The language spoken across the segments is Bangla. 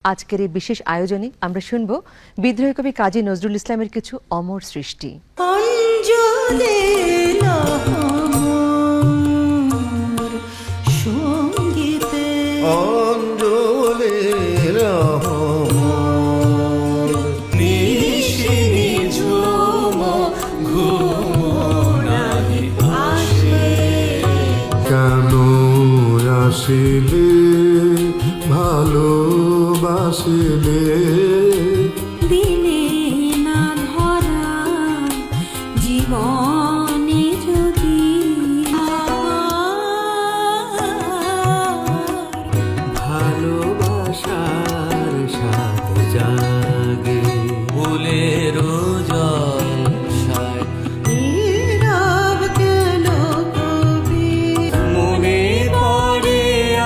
আজকের এই বিশেষ আয়োজনে আমরা শুনব বিদ্রোহী কবি কাজী নজরুল ইসলামের কিছু অমর সৃষ্টি। কেন আসিলে ভালোবাসিলে দিলে না ধরা জীবনে যদি ভালোবাসার সাথে জাগে ফুলের জলসায় নীরব কেন কবি মনে পড়ে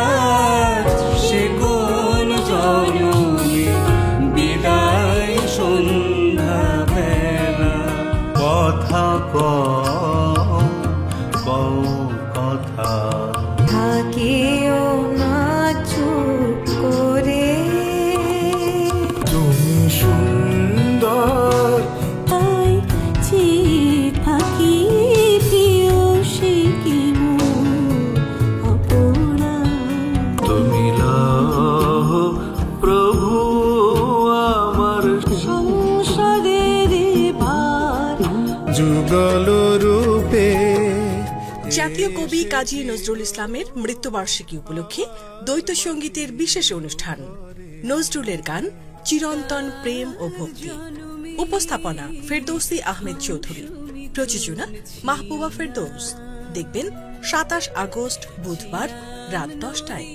আজ সে কোন জনমে বিদায় সন্ধ্যা বেলা। কথা কথা থাকেও না চুপ করে তুমি সুন্দর তাই চেয়ে থাকি প্রিয় সে কি অপরা তুমি লাহ প্রভু আমার সংসারের ভার যুগল রূপে। জাতীয় কবি কাজী নজরুল ইসলামের মৃত্যুবার্ষিকী উপলক্ষে দ্বৈত সঙ্গীতের বিশেষ অনুষ্ঠান। নজরুলের গান চিরন্তন প্রেম ও ভক্তি। উপস্থাপনা ফেরদৌসী আহমেদ চৌধুরী। প্রযোজনা মাহবুবা ফেরদৌস। দেখবেন 27 আগস্ট বুধবার রাত 10টায়।